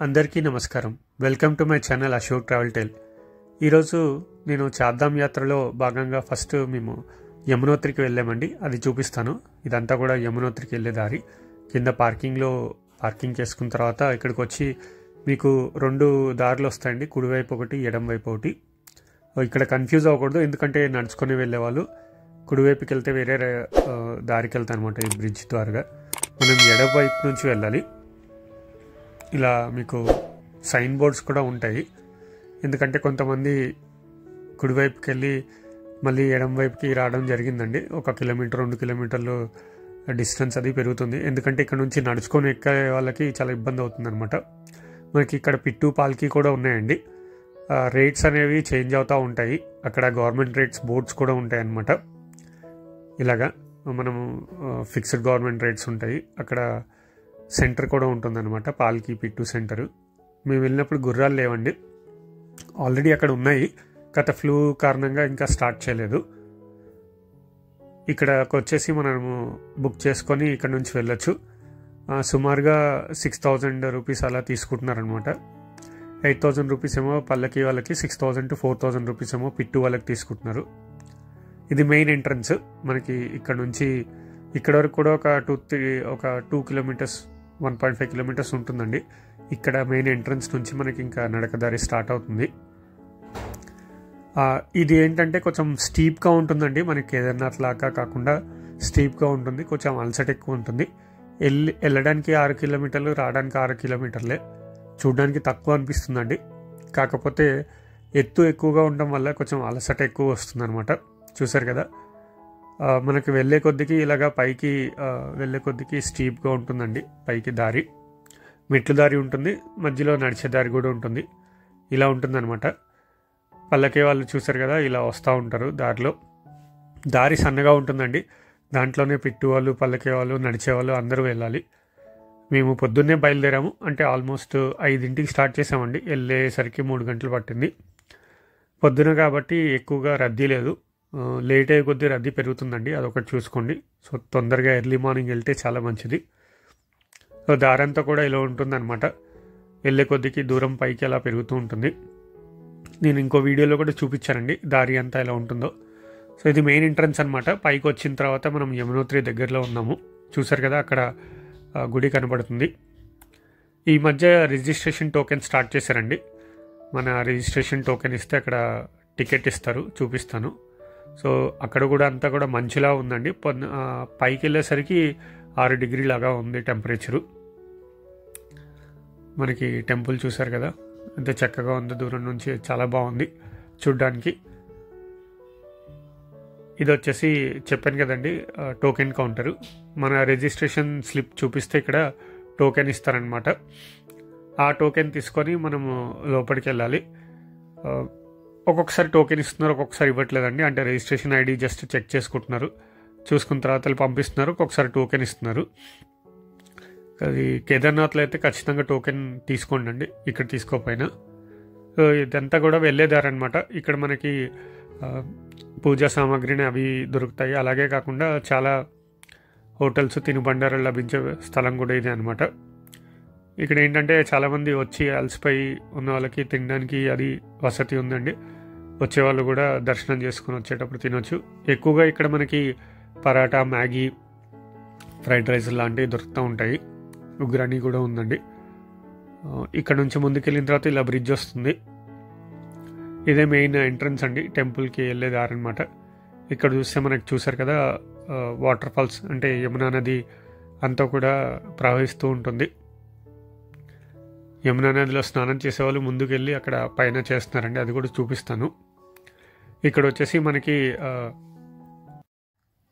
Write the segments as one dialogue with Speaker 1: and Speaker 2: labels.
Speaker 1: అందరికీ నమస్కారం. Welcome to my channel Ashok travel tale. ఈరోజు నేను చార్ధామ్ యాత్రలో భాగంగా ఫస్ట్ మేము యమునోత్రికి వెళ్ళామండి. అది చూపిస్తాను. ఇదంతా కూడా యమునోత్రికి వెళ్ళే దారి. కింద పార్కింగ్ చేసుకున్న తర్వాత ఇక్కడికి వచ్చి మీకు రెండు దారులు వస్తాయండి, కుడివైపు ఒకటి, ఎడం వైపు ఒకటి. ఇక్కడ కన్ఫ్యూజ్ అవ్వకూడదు, ఎందుకంటే నడుచుకొని వెళ్ళేవాళ్ళు కుడివైపుకి వెళ్తే వేరే దారికి వెళ్తారు అనమాట. ఈ బ్రిడ్జ్ ద్వారాగా మనం ఎడం వైపు నుంచి వెళ్ళాలి. ఇలా మీకు సైన్ బోర్డ్స్ కూడా ఉంటాయి, ఎందుకంటే కొంతమంది కుడివైపుకి వెళ్ళి మళ్ళీ ఎడం వైపుకి రావడం జరిగిందండి. 1 కిలోమీటర్ 2 కిలోమీటర్లు డిస్టెన్స్ అది పెరుగుతుంది, ఎందుకంటే ఇక్కడ నుంచి నడుచుకొని ఎక్కే వాళ్ళకి చాలా ఇబ్బంది అవుతుంది అనమాట. మనకి ఇక్కడ పిట్టు పాల్కి కూడా ఉన్నాయండి. రేట్స్ అనేవి చేంజ్ అవుతూ ఉంటాయి. అక్కడ గవర్నమెంట్ రేట్స్ బోర్డ్స్ కూడా ఉంటాయి అన్నమాట. ఇలాగా మనము ఫిక్స్డ్ గవర్నమెంట్ రేట్స్ ఉంటాయి. అక్కడ సెంటర్ కూడా ఉంటుందన్నమాట, పాల్కి పిట్టు సెంటరు. మేము వెళ్ళినప్పుడు గుర్రాలు లేవండి, ఆల్రెడీ అక్కడ ఉన్నాయి, గత ఫ్లూ కారణంగా ఇంకా స్టార్ట్ చేయలేదు. ఇక్కడకి వచ్చేసి మనము బుక్ చేసుకొని ఇక్కడ నుంచి వెళ్ళొచ్చు. సుమారుగా 6,000 రూపీస్ అలా తీసుకుంటున్నారనమాట. 8,000 రూపీస్ ఏమో పల్లకి వాళ్ళకి, 6,000 to 4,000 రూపీస్ ఏమో పిట్టు వాళ్ళకి తీసుకుంటున్నారు. ఇది మెయిన్ ఎంట్రన్స్. మనకి ఇక్కడ నుంచి ఇక్కడ వరకు కూడా ఒక 2 కిలోమీటర్స్ 1.5 కిలోమీటర్స్ ఉంటుందండి. ఇక్కడ మెయిన్ ఎంట్రన్స్ నుంచి మనకి ఇంకా నడకదారి స్టార్ట్ అవుతుంది. ఇది ఏంటంటే కొంచెం స్టీప్గా ఉంటుందండి, మనకి కేదార్నాథ్ లాగా కాకుండా స్టీప్గా ఉంటుంది, కొంచెం అలసట ఎక్కువ ఉంటుంది. వెళ్ళడానికి 6 కిలోమీటర్లు, రావడానికి 6 కిలోమీటర్లే. చూడడానికి తక్కువ అనిపిస్తుందండి, కాకపోతే ఎత్తు ఎక్కువగా ఉండడం వల్ల కొంచెం అలసట ఎక్కువ వస్తుంది అనమాట. చూసారు కదా, మనకి వెళ్ళే కొద్దికి ఇలాగా పైకి వెళ్ళే కొద్దికి స్టీప్గా ఉంటుందండి. పైకి దారి, మెట్లు దారి ఉంటుంది, మధ్యలో నడిచే దారి కూడా ఉంటుంది. ఇలా ఉంటుందన్నమాట. పల్లకే వాళ్ళు చూసారు కదా, ఇలా వస్తూ ఉంటారు దారిలో. దారి సన్నగా ఉంటుందండి, దాంట్లోనే పిట్టు వాళ్ళు, పల్లకే వాళ్ళు, నడిచేవాళ్ళు అందరూ వెళ్ళాలి. మేము పొద్దున్నే బయలుదేరాము, అంటే ఆల్మోస్ట్ 5ంటికి స్టార్ట్ చేసామండి. వెళ్ళేసరికి 3 గంటలు పట్టింది. పొద్దున కాబట్టి ఎక్కువగా రద్దీ లేదు, లేట్ అయ్యే కొద్దీ రద్దీ పెరుగుతుందండి, అదొకటి చూసుకోండి. సో తొందరగా ఎర్లీ మార్నింగ్ వెళ్తే చాలా మంచిది. సో దారంతా కూడా ఇలా ఉంటుందన్నమాట. వెళ్ళే కొద్దికి దూరం పైకి అలా పెరుగుతూ ఉంటుంది. నేను ఇంకో వీడియోలో కూడా చూపించానండి దారి అంతా ఎలా ఉంటుందో. సో ఇది మెయిన్ ఎంట్రన్స్ అనమాట. పైకి వచ్చిన తర్వాత మనం యమునోత్రి దగ్గరలో ఉన్నాము. చూసారు కదా, అక్కడ గుడి కనబడుతుంది. ఈ మధ్య రిజిస్ట్రేషన్ టోకెన్ స్టార్ట్ చేశారండి. మన రిజిస్ట్రేషన్ టోకెన్ ఇస్తే అక్కడ టికెట్ ఇస్తారు, చూపిస్తాను. సో అక్కడ కూడా అంతా కూడా మంచులా ఉందండి. పైకి వెళ్ళేసరికి 6 డిగ్రీ లాగా ఉంది టెంపరేచరు. మనకి టెంపుల్ చూసారు కదా, ఎంత చక్కగా ఉందో, దూరం నుంచి చాలా బాగుంది చూడ్డానికి. ఇది వచ్చేసి చెప్పాను కదండి, టోకెన్ కౌంటరు. మన రిజిస్ట్రేషన్ స్లిప్ చూపిస్తే ఇక్కడ టోకెన్ ఇస్తారనమాట. ఆ టోకెన్ తీసుకొని మనము లోపలికి వెళ్ళాలి. ఒక్కొక్కసారి టోకెన్ ఇస్తున్నారు, ఒక్కొక్కసారి ఇవ్వట్లేదండి. అంటే రిజిస్ట్రేషన్ ఐడి జస్ట్ చెక్ చేసుకుంటున్నారు, చూసుకున్న తర్వాత పంపిస్తున్నారు. ఒక్కొక్కసారి టోకెన్ ఇస్తున్నారు. అది కేదార్నాథ్లో అయితే ఖచ్చితంగా టోకెన్ తీసుకోండి అండి, ఇక్కడ తీసుకోకపోయినా. ఇదంతా కూడా వెళ్ళేదారనమాట. ఇక్కడ మనకి పూజా సామాగ్రిని అవి దొరుకుతాయి. అలాగే కాకుండా చాలా హోటల్స్, తినుబండారాలు లభించే స్థలం కూడా ఇదే అనమాట. ఇక్కడ ఏంటంటే చాలామంది వచ్చి అలసిపోయి ఉన్న వాళ్ళకి తినడానికి అది వసతి ఉందండి. వచ్చేవాళ్ళు కూడా దర్శనం చేసుకుని వచ్చేటప్పుడు తినొచ్చు. ఎక్కువగా ఇక్కడ మనకి పరాటా, మ్యాగీ, ఫ్రైడ్ రైస్ లాంటివి దొరుకుతూ ఉంటాయి. ఉగ్రాని కూడా ఉందండి. ఇక్కడ నుంచి ముందుకెళ్ళిన తర్వాత ఇలా బ్రిడ్జ్ వస్తుంది. ఇదే మెయిన్ ఎంట్రన్స్ అండి, టెంపుల్కి వెళ్ళే దారి అనమాట. ఇక్కడ చూస్తే మనకు చూసారు కదా, వాటర్ ఫాల్స్ అంటే యమునా నది అంతా కూడా ప్రవహిస్తూ ఉంటుంది. యమునా నదిలో స్నానం చేసేవాళ్ళు ముందుకెళ్ళి అక్కడ పైన చేస్తున్నారండి, అది కూడా చూపిస్తాను. ఇక్కడ వచ్చేసి మనకి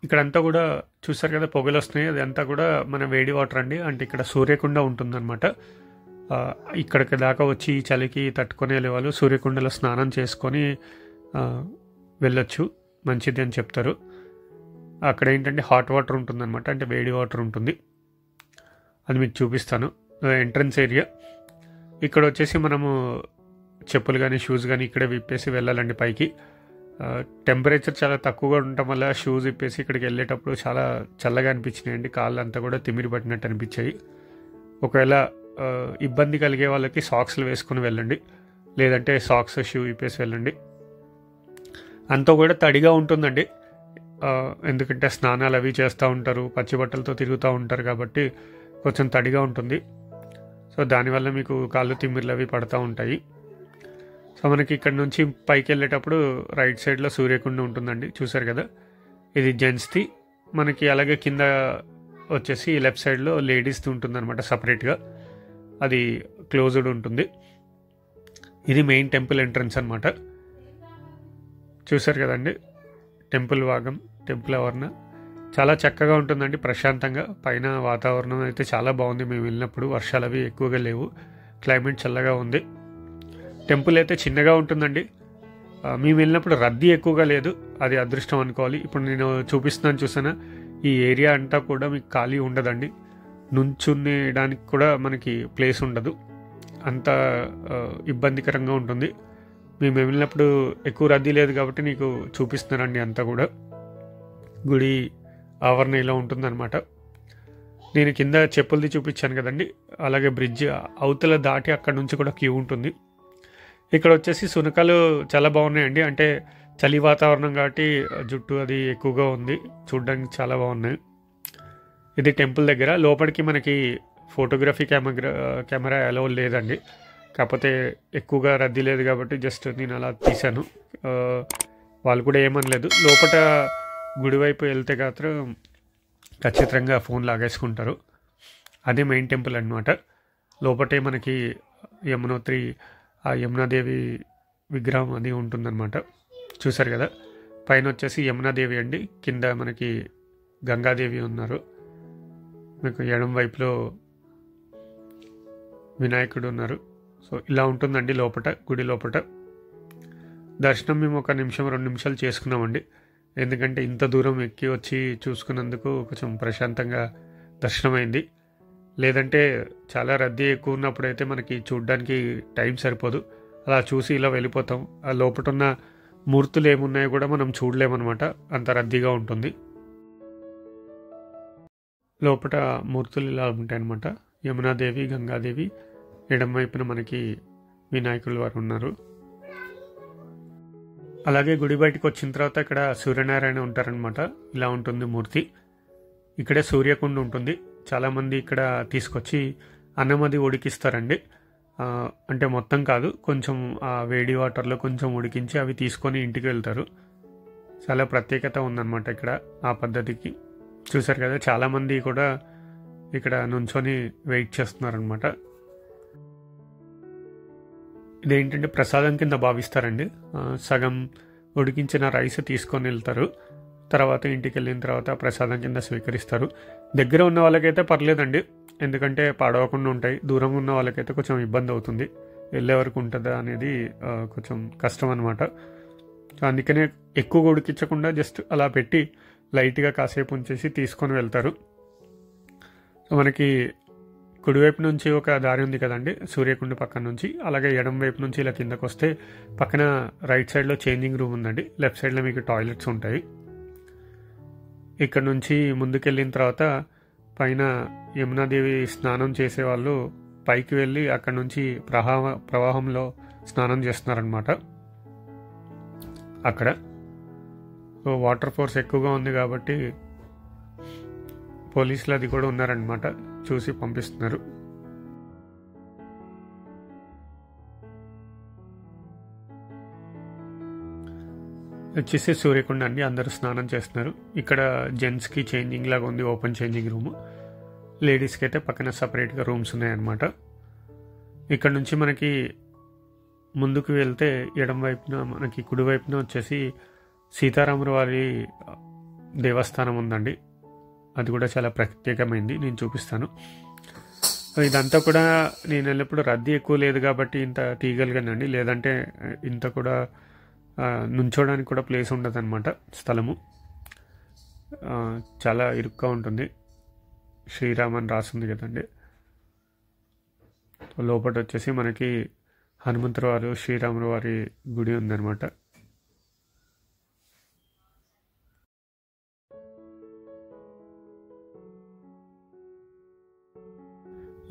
Speaker 1: ఇక్కడంతా కూడా చూసారు కదా, పొగలు వస్తున్నాయి. అదంతా కూడా మన వేడి వాటర్ అండి. అంటే ఇక్కడ సూర్యకుండ ఉంటుందన్నమాట. ఇక్కడికి దాకా వచ్చి చలికి తట్టుకొని వెళ్ళేవాళ్ళు సూర్యకుండలో స్నానం చేసుకొని వెళ్ళొచ్చు, మంచిది అని చెప్తారు. అక్కడ ఏంటంటే హాట్ వాటర్ ఉంటుందన్నమాట, అంటే వేడి వాటర్ ఉంటుంది. అది మీకు చూపిస్తాను. Entrance area. ఇక్కడ వచ్చేసి మనము చెప్పులు కానీ షూస్ కానీ ఇక్కడే విప్పేసి వెళ్ళాలండి పైకి. టెంపరేచర్ చాలా తక్కువగా ఉండటం వల్ల షూస్ విప్పేసి ఇక్కడికి వెళ్ళేటప్పుడు చాలా చల్లగా అనిపించినాయండి. కాళ్ళు అంతా కూడా తిమిరి పట్టినట్టు అనిపించాయి. ఒకవేళ ఇబ్బంది కలిగే వాళ్ళకి సాక్స్లు వేసుకుని వెళ్ళండి, లేదంటే సాక్స్ షూ ఇప్పేసి వెళ్ళండి. అంతా కూడా తడిగా ఉంటుందండి, ఎందుకంటే స్నానాలు అవి చేస్తూ ఉంటారు, పచ్చి బట్టలతో తిరుగుతూ ఉంటారు కాబట్టి కొంచెం తడిగా ఉంటుంది. సో దానివల్ల మీకు కాళ్ళు తిమ్మిర్లు అవి పడుతూ ఉంటాయి. సో మనకి ఇక్కడ నుంచి పైకి వెళ్ళేటప్పుడు రైట్ సైడ్లో సూర్యకుండ ఉంటుందండి, చూసారు కదా, ఇది జెంట్స్ది. మనకి అలాగే కింద వచ్చేసి లెఫ్ట్ సైడ్లో లేడీస్ది ఉంటుంది అనమాట సపరేట్గా, అది క్లోజ్డ్ ఉంటుంది. ఇది మెయిన్ టెంపుల్ ఎంట్రన్స్ అనమాట. చూసారు కదండి టెంపుల్ భాగం, టెంపుల్ ఆవరణ చాలా చక్కగా ఉంటుందండి, ప్రశాంతంగా. పైన వాతావరణం అయితే చాలా బాగుంది. మేము వెళ్ళినప్పుడు వర్షాలు అవి ఎక్కువగా లేవు, క్లైమేట్ చల్లగా ఉంది. టెంపుల్ అయితే చిన్నగా ఉంటుందండి. మేము వెళ్ళినప్పుడు రద్దీ ఎక్కువగా లేదు, అది అదృష్టం అనుకోవాలి. ఇప్పుడు నేను చూపిస్తున్నాను చూసానా, ఈ ఏరియా అంతా కూడా మీకు ఖాళీ ఉండదండి, నుంచునేయడానికి కూడా మనకి ప్లేస్ ఉండదు, అంత ఇబ్బందికరంగా ఉంటుంది. మేము వెళ్ళినప్పుడు ఎక్కువ రద్దీ లేదు కాబట్టి నీకు చూపిస్తున్నానండి. అంతా కూడా గుడి ఆవరణ ఇలా ఉంటుందన్నమాట. నేను కింద చెప్పులది చూపించాను కదండి, అలాగే బ్రిడ్జ్ అవతల దాటి అక్కడ నుంచి కూడా క్యూ ఉంటుంది. ఇక్కడ వచ్చేసి శునకాలు చాలా బాగున్నాయండి, అంటే చలి వాతావరణం కాబట్టి జుట్టు అది ఎక్కువగా ఉంది, చూడడానికి చాలా బాగున్నాయి. ఇది టెంపుల్ దగ్గర. లోపలికి మనకి ఫోటోగ్రఫీ కెమెరా అలౌ లేదండి, కాకపోతే ఎక్కువగా రద్దీ లేదు కాబట్టి జస్ట్ నేను అలా తీశాను. వాళ్ళు కూడా ఏమనలేదు. లోపల గుడి వైపు వెళ్తే మాత్రం ఖచ్చితంగా ఫోన్ లాగేసుకుంటారు. అదే మెయిన్ టెంపుల్ అనమాట. లోపటే మనకి యమునోత్రి, ఆ యమునాదేవి విగ్రహం అది ఉంటుందన్నమాట. చూసారు కదా, పైన వచ్చేసి యమునాదేవి అండి, కింద మనకి గంగాదేవి ఉన్నారు. మీకు ఎడం వైపులో వినాయకుడు ఉన్నారు. సో ఇలా ఉంటుందండి లోపల, గుడి లోపల. దర్శనం మేము 1 నిమిషం 2 నిమిషాలు చేసుకున్నామండి, ఎందుకంటే ఇంత దూరం ఎక్కి వచ్చి చూసుకున్నందుకు కొంచెం ప్రశాంతంగా దర్శనమైంది. లేదంటే చాలా రద్దీ ఎక్కువ ఉన్నప్పుడైతే మనకి చూడడానికి టైం సరిపోదు, అలా చూసి ఇలా వెళ్ళిపోతాం. ఆ లోపల ఉన్న మూర్తులు ఏమున్నాయో కూడా మనం చూడలేమన్నమాట, అంత రద్దీగా ఉంటుంది. లోపల మూర్తులు ఇలా ఉంటాయన్నమాట, యమునాదేవి, గంగాదేవి, ఎడమ వైపున మనకి వినాయకులు వారు ఉన్నారు. అలాగే గుడి బయటకు వచ్చిన తర్వాత ఇక్కడ సూర్యనారాయణ ఉంటారనమాట, ఇలా ఉంటుంది మూర్తి. ఇక్కడే సూర్యకుండ ఉంటుంది. చాలామంది ఇక్కడ తీసుకొచ్చి అన్నం అది ఉడికిస్తారండి, అంటే మొత్తం కాదు, కొంచెం ఆ వేడి వాటర్లో కొంచెం ఉడికించి అవి తీసుకొని ఇంటికి వెళ్తారు. చాలా ప్రత్యేకత ఉందన్నమాట ఇక్కడ ఆ పద్ధతికి. చూసారు కదా, చాలామంది కూడా ఇక్కడ నుంచొని వెయిట్ చేస్తున్నారనమాట. ఇదేంటంటే ప్రసాదం కింద భావిస్తారండి. సగం ఉడికించిన రైస్ తీసుకొని వెళ్తారు, తర్వాత ఇంటికి వెళ్ళిన తర్వాత ప్రసాదం కింద స్వీకరిస్తారు. దగ్గర ఉన్న వాళ్ళకైతే పర్లేదండి, ఎందుకంటే పాడవకుండా ఉంటాయి. దూరంగా ఉన్న వాళ్ళకైతే కొంచెం ఇబ్బంది అవుతుంది, వెళ్ళే వరకు ఉంటుందా అనేది కొంచెం కష్టం అనమాట. అందుకనే ఎక్కువ ఉడికించకుండా జస్ట్ అలా పెట్టి లైట్గా కాసేపు ఉంచేసి తీసుకొని వెళ్తారు. సో మనకి కుడివైపు నుంచి ఒక దారి ఉంది కదండి సూర్యకుండ పక్కన నుంచి, అలాగే ఎడం వైపు నుంచి ఇలా కిందకు వస్తే పక్కన రైట్ సైడ్లో చేంజింగ్ రూమ్ ఉందండి, లెఫ్ట్ సైడ్లో మీకు టాయిలెట్స్ ఉంటాయి. ఇక్కడ నుంచి ముందుకెళ్ళిన తర్వాత పైన యమునాదేవి స్నానం చేసేవాళ్ళు పైకి వెళ్ళి అక్కడ నుంచి ప్రవాహంలో స్నానం చేస్తున్నారనమాట. అక్కడ వాటర్ ఫోర్స్ ఎక్కువగా ఉంది కాబట్టి పోలీసులు అది కూడా ఉన్నారనమాట, చూసి పంపిస్తున్నారు. వచ్చేసి సూర్యకుండ అండి, అందరూ స్నానం చేస్తున్నారు. ఇక్కడ జెంట్స్కి చేంజింగ్ లాగా ఉంది, ఓపెన్ చేంజింగ్ రూమ్. లేడీస్కి అయితే పక్కన సపరేట్గా రూమ్స్ ఉన్నాయన్నమాట. ఇక్కడ నుంచి మనకి ముందుకు వెళ్తే ఎడం వైపున మనకి కుడి వైపున వచ్చేసి సీతారాముల వారి దేవస్థానం ఉందండి, అది కూడా చాలా ప్రత్యేకమైంది, నేను చూపిస్తాను. ఇదంతా కూడా నేను వెళ్ళినప్పుడు రద్దీ ఎక్కువ లేదు కాబట్టి ఇంత తీయగలిగానండి, లేదంటే ఇంత కూడా నుంచోడానికి కూడా ప్లేస్ ఉండదు అనమాట, స్థలము చాలా ఇరుగ్గా ఉంటుంది. శ్రీరామ్ అని రాస్తుంది కదండి. లోపల వచ్చేసి మనకి హనుమంతుల వారు, శ్రీరాముల వారి గుడి ఉందన్నమాట.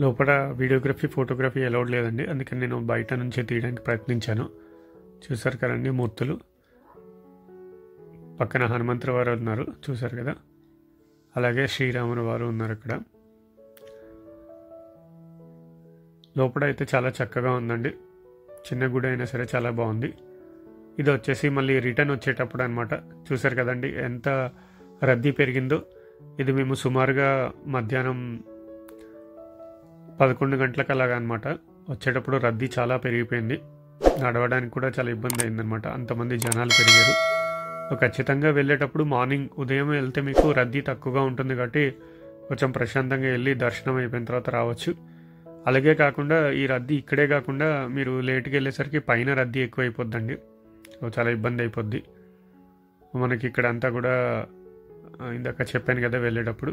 Speaker 1: లోపల వీడియోగ్రఫీ ఫోటోగ్రఫీ అలౌడ్ లేదండి, అందుకని నేను బయట నుంచే తీయడానికి ప్రయత్నించాను. చూసారు కదండి మూర్తులు, పక్కన హనుమంతుల వారు ఉన్నారు చూసారు కదా, అలాగే శ్రీరాముల వారు ఉన్నారు అక్కడ. లోపల అయితే చాలా చక్కగా ఉందండి, చిన్న గుడి అయినా సరే చాలా బాగుంది. ఇది వచ్చేసి మళ్ళీ రిటర్న్ వచ్చేటప్పుడు అనమాట. చూసారు కదండి ఎంత రద్దీ పెరిగిందో. ఇది మేము సుమారుగా మధ్యాహ్నం 11 గంటలకు అలాగా అనమాట. వచ్చేటప్పుడు రద్దీ చాలా పెరిగిపోయింది, నడవడానికి కూడా చాలా ఇబ్బంది అయిందనమాట, అంతమంది జనాలు పెరిగారు. ఖచ్చితంగా వెళ్ళేటప్పుడు మార్నింగ్ ఉదయం వెళ్తే మీకు రద్దీ తక్కువగా ఉంటుంది కాబట్టి కొంచెం ప్రశాంతంగా వెళ్ళి దర్శనం అయిపోయిన తర్వాత రావచ్చు. అలాగే కాకుండా ఈ రద్దీ ఇక్కడే కాకుండా మీరు లేట్కి వెళ్ళేసరికి పైన రద్దీ ఎక్కువ అయిపోద్దండి, సో చాలా ఇబ్బంది అయిపోద్ది మనకి. ఇక్కడ అంతా కూడా ఇందాక చెప్పాను కదా వెళ్ళేటప్పుడు,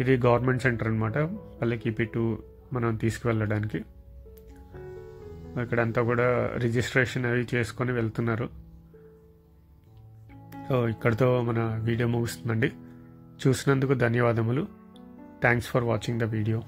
Speaker 1: ఇది గవర్నమెంట్ సెంటర్ అనమాట, వాళ్ళకి పిట్టు మనం తీసుకువెళ్ళడానికి. ఇక్కడంతా కూడా రిజిస్ట్రేషన్ అవి చేసుకొని వెళ్తున్నారు. సో ఇక్కడితో మన వీడియో ముగుస్తుందండి. చూసినందుకు ధన్యవాదములు. Thanks for watching the video.